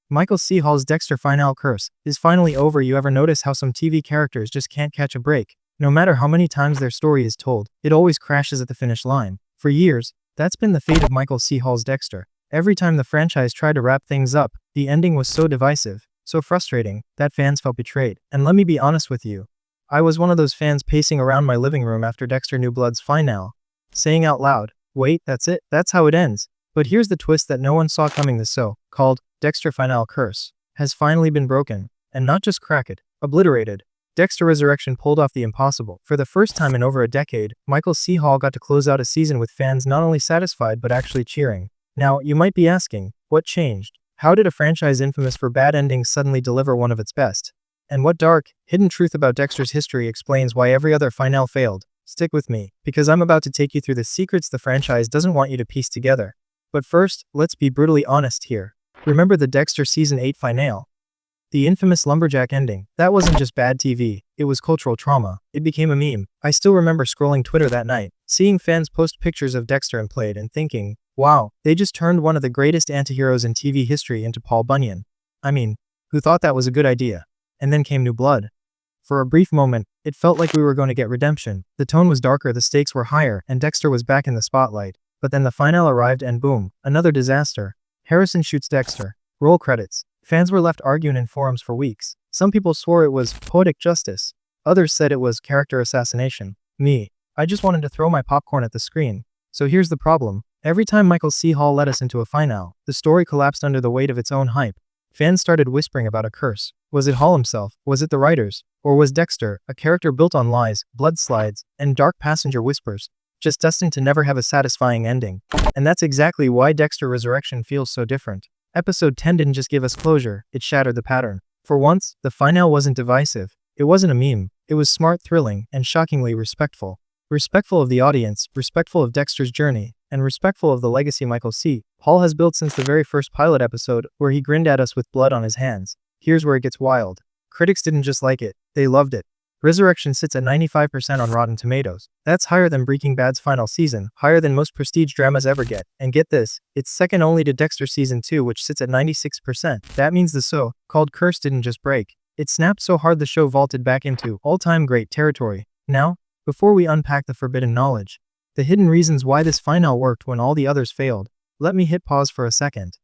Michael C. Hall's Dexter final curse is finally over. You ever notice how some TV characters just can't catch a break? No matter how many times their story is told, it always crashes at the finish line. For years, that's been the fate of Michael C. Hall's Dexter. Every time the franchise tried to wrap things up, the ending was so divisive, so frustrating, that fans felt betrayed. And let me be honest with you, I was one of those fans pacing around my living room after Dexter New Blood's finale, saying out loud, "Wait, that's it? That's how it ends." But here's the twist that no one saw coming. The so-called Dexter Final Curse has finally been broken, and not just cracked, obliterated. Dexter Resurrection pulled off the impossible. For the first time in over a decade, Michael C. Hall got to close out a season with fans not only satisfied but actually cheering. Now, you might be asking, what changed? How did a franchise infamous for bad endings suddenly deliver one of its best? And what dark, hidden truth about Dexter's history explains why every other finale failed? Stick with me, because I'm about to take you through the secrets the franchise doesn't want you to piece together. But first, let's be brutally honest here. Remember the Dexter Season 8 finale? The infamous lumberjack ending. That wasn't just bad TV, it was cultural trauma. It became a meme. I still remember scrolling Twitter that night, seeing fans post pictures of Dexter unplayed and thinking, wow, they just turned one of the greatest antiheroes in TV history into Paul Bunyan. I mean, who thought that was a good idea? And then came New Blood. For a brief moment, it felt like we were going to get redemption. The tone was darker, the stakes were higher, and Dexter was back in the spotlight. But then the finale arrived and boom, another disaster. Harrison shoots Dexter. Roll credits. Fans were left arguing in forums for weeks. Some people swore it was poetic justice. Others said it was character assassination. Me, I just wanted to throw my popcorn at the screen. So here's the problem. Every time Michael C. Hall led us into a finale, the story collapsed under the weight of its own hype. Fans started whispering about a curse. Was it Hall himself? Was it the writers? Or was Dexter, a character built on lies, blood slides, and dark passenger whispers, just destined to never have a satisfying ending? And that's exactly why Dexter Resurrection feels so different. Episode 10 didn't just give us closure, it shattered the pattern. For once, the finale wasn't divisive. It wasn't a meme. It was smart, thrilling, and shockingly respectful. Respectful of the audience, respectful of Dexter's journey, and respectful of the legacy Michael C. Hall has built since the very first pilot episode, where he grinned at us with blood on his hands. Here's where it gets wild. Critics didn't just like it, they loved it. Resurrection sits at 95% on Rotten Tomatoes. That's higher than Breaking Bad's final season, higher than most prestige dramas ever get. And get this, it's second only to Dexter Season 2, which sits at 96%. That means the so-called curse didn't just break. It snapped so hard the show vaulted back into all-time great territory. Now, before we unpack the forbidden knowledge, the hidden reasons why this finale worked when all the others failed, let me hit pause for a second.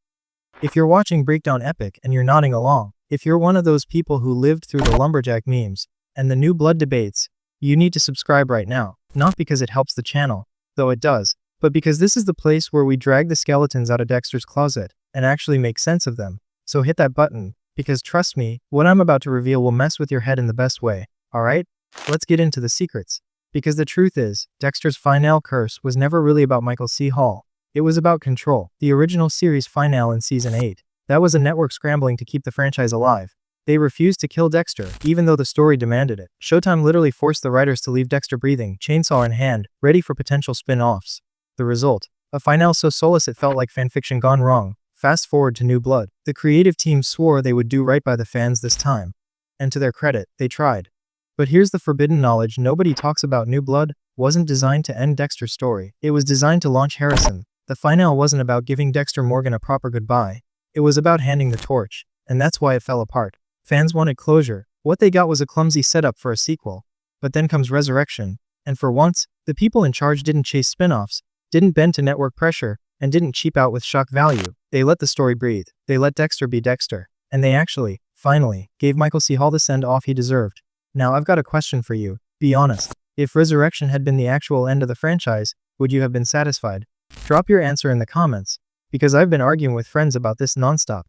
If you're watching Breakdown Epic and you're nodding along, if you're one of those people who lived through the lumberjack memes and the New Blood debates, you need to subscribe right now. Not because it helps the channel, though it does, but because this is the place where we drag the skeletons out of Dexter's closet and actually make sense of them. So hit that button, because trust me, what I'm about to reveal will mess with your head in the best way. Alright? Let's get into the secrets. Because the truth is, Dexter's finale curse was never really about Michael C. Hall. It was about Control, the original series finale in Season 8. That was a network scrambling to keep the franchise alive. They refused to kill Dexter, even though the story demanded it. Showtime literally forced the writers to leave Dexter breathing, chainsaw in hand, ready for potential spin-offs. The result? A finale so soulless it felt like fanfiction gone wrong. Fast forward to New Blood. The creative team swore they would do right by the fans this time. And to their credit, they tried. But here's the forbidden knowledge nobody talks about. New Blood wasn't designed to end Dexter's story. It was designed to launch Harrison. The finale wasn't about giving Dexter Morgan a proper goodbye. It was about handing the torch. And that's why it fell apart. Fans wanted closure. What they got was a clumsy setup for a sequel. But then comes Resurrection. And for once, the people in charge didn't chase spin-offs, didn't bend to network pressure, and didn't cheap out with shock value. They let the story breathe. They let Dexter be Dexter. And they actually, finally, gave Michael C. Hall the send-off he deserved. Now I've got a question for you. Be honest. If Resurrection had been the actual end of the franchise, would you have been satisfied? Drop your answer in the comments, because I've been arguing with friends about this nonstop.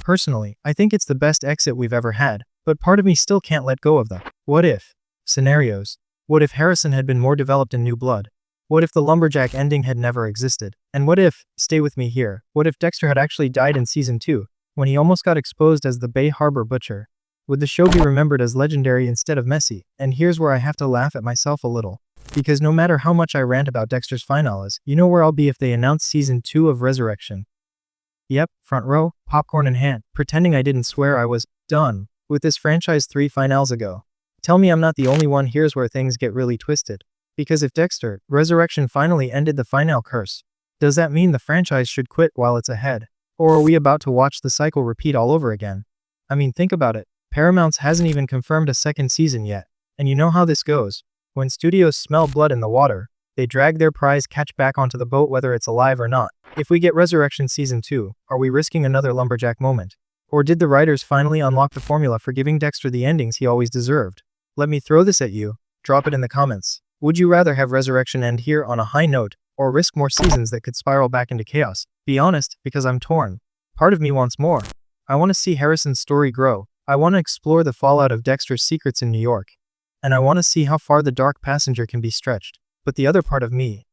Personally, I think it's the best exit we've ever had, but part of me still can't let go of the what if scenarios. What if Harrison had been more developed in New Blood? What if the lumberjack ending had never existed? And what if, stay with me here, what if Dexter had actually died in Season 2, when he almost got exposed as the Bay Harbor Butcher? Would the show be remembered as legendary instead of messy? And here's where I have to laugh at myself a little. Because no matter how much I rant about Dexter's finales, you know where I'll be if they announce Season 2 of Resurrection. Yep, front row, popcorn in hand, pretending I didn't swear I was done with this franchise 3 finales ago. Tell me I'm not the only one. Here's where things get really twisted. Because if Dexter Resurrection finally ended the finale curse, does that mean the franchise should quit while it's ahead? Or are we about to watch the cycle repeat all over again? I mean, think about it. Paramount's hasn't even confirmed a second season yet. And you know how this goes. When studios smell blood in the water, they drag their prize catch back onto the boat whether it's alive or not. If we get Resurrection Season 2, are we risking another lumberjack moment? Or did the writers finally unlock the formula for giving Dexter the endings he always deserved? Let me throw this at you. Drop it in the comments. Would you rather have Resurrection end here on a high note, or risk more seasons that could spiral back into chaos? Be honest, because I'm torn. Part of me wants more. I want to see Harrison's story grow. I want to explore the fallout of Dexter's secrets in New York. And I want to see how far the dark passenger can be stretched. But the other part of me,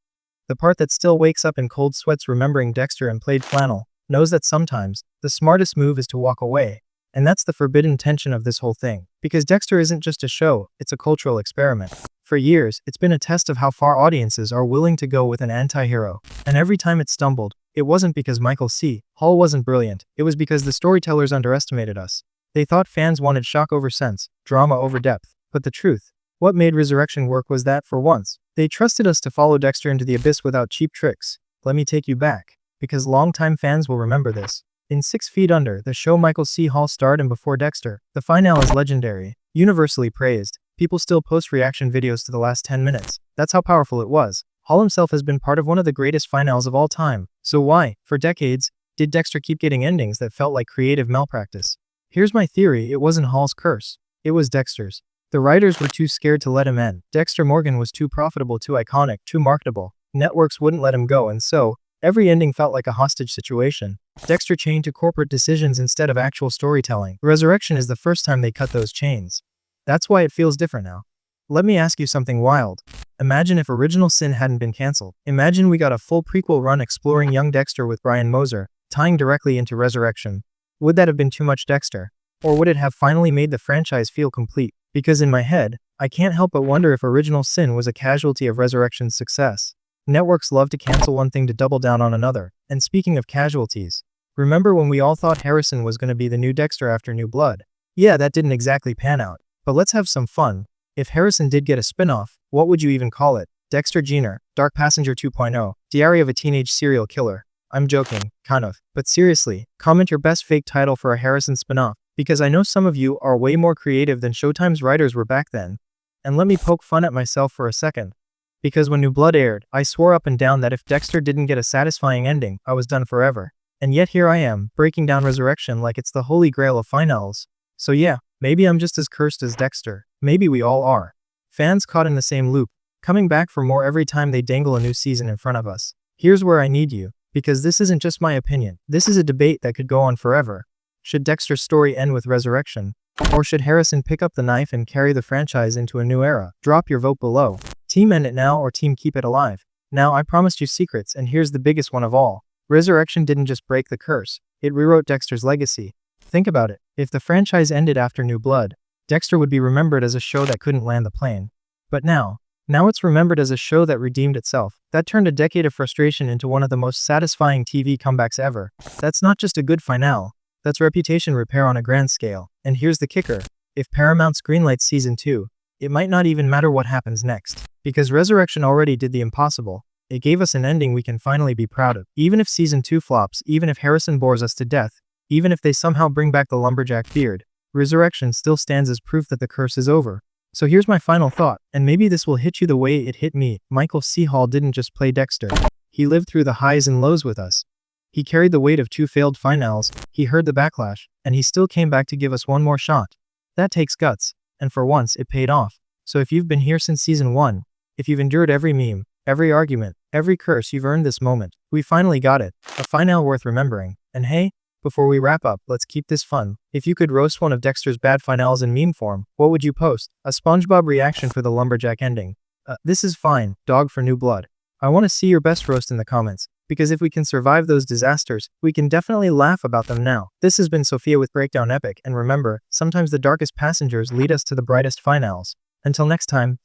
the part that still wakes up in cold sweats remembering Dexter and played flannel, knows that sometimes, the smartest move is to walk away. And that's the forbidden tension of this whole thing. Because Dexter isn't just a show, it's a cultural experiment. For years, it's been a test of how far audiences are willing to go with an anti-hero. And every time it stumbled, it wasn't because Michael C. Hall wasn't brilliant, it was because the storytellers underestimated us. They thought fans wanted shock over sense, drama over depth. But the truth, what made Resurrection work was that, for once, they trusted us to follow Dexter into the abyss without cheap tricks. Let me take you back, because longtime fans will remember this. In 6 Feet Under, the show Michael C. Hall starred in before Dexter, the finale is legendary, universally praised. People still post reaction videos to the last 10 minutes. That's how powerful it was. Hall himself has been part of one of the greatest finales of all time. So why, for decades, did Dexter keep getting endings that felt like creative malpractice? Here's my theory: it wasn't Hall's curse. It was Dexter's. The writers were too scared to let him end. Dexter Morgan was too profitable, too iconic, too marketable. Networks wouldn't let him go, and so, every ending felt like a hostage situation. Dexter chained to corporate decisions instead of actual storytelling. Resurrection is the first time they cut those chains. That's why it feels different now. Let me ask you something wild. Imagine if Original Sin hadn't been cancelled. Imagine we got a full prequel run exploring young Dexter with Brian Moser, tying directly into Resurrection. Would that have been too much Dexter? Or would it have finally made the franchise feel complete? Because in my head, I can't help but wonder if Original Sin was a casualty of Resurrection's success. Networks love to cancel one thing to double down on another. And speaking of casualties, remember when we all thought Harrison was going to be the new Dexter after New Blood? Yeah, that didn't exactly pan out. But let's have some fun. If Harrison did get a spin-off, what would you even call it? Dexter Jr., Dark Passenger 2.0, Diary of a Teenage Serial Killer. I'm joking, kind of. But seriously, comment your best fake title for a Harrison spin-off, because I know some of you are way more creative than Showtime's writers were back then. And let me poke fun at myself for a second. Because when New Blood aired, I swore up and down that if Dexter didn't get a satisfying ending, I was done forever. And yet here I am, breaking down Resurrection like it's the holy grail of finales. So yeah, maybe I'm just as cursed as Dexter. Maybe we all are. Fans caught in the same loop, coming back for more every time they dangle a new season in front of us. Here's where I need you, because this isn't just my opinion. This is a debate that could go on forever. Should Dexter's story end with Resurrection? Or should Harrison pick up the knife and carry the franchise into a new era? Drop your vote below. Team end it now or team keep it alive? Now, I promised you secrets, and here's the biggest one of all. Resurrection didn't just break the curse, it rewrote Dexter's legacy. Think about it. If the franchise ended after New Blood, Dexter would be remembered as a show that couldn't land the plane. But now it's remembered as a show that redeemed itself. That turned a decade of frustration into one of the most satisfying TV comebacks ever. That's not just a good finale. That's reputation repair on a grand scale. And here's the kicker. If Paramount's greenlights Season 2, it might not even matter what happens next. Because Resurrection already did the impossible. It gave us an ending we can finally be proud of. Even if Season 2 flops, even if Harrison bores us to death, even if they somehow bring back the lumberjack beard, Resurrection still stands as proof that the curse is over. So here's my final thought, and maybe this will hit you the way it hit me. Michael C. Hall didn't just play Dexter. He lived through the highs and lows with us. He carried the weight of 2 failed finales, he heard the backlash, and he still came back to give us one more shot. That takes guts, and for once, it paid off. So if you've been here since Season 1, if you've endured every meme, every argument, every curse, you've earned this moment. We finally got it. A finale worth remembering. And hey, before we wrap up, let's keep this fun. If you could roast one of Dexter's bad finales in meme form, what would you post? A SpongeBob reaction for the lumberjack ending. This is fine, dog for New Blood. I want to see your best roast in the comments, because if we can survive those disasters, we can definitely laugh about them now. This has been Sophia with Breakdown Epic, and remember, sometimes the darkest passengers lead us to the brightest finales. Until next time,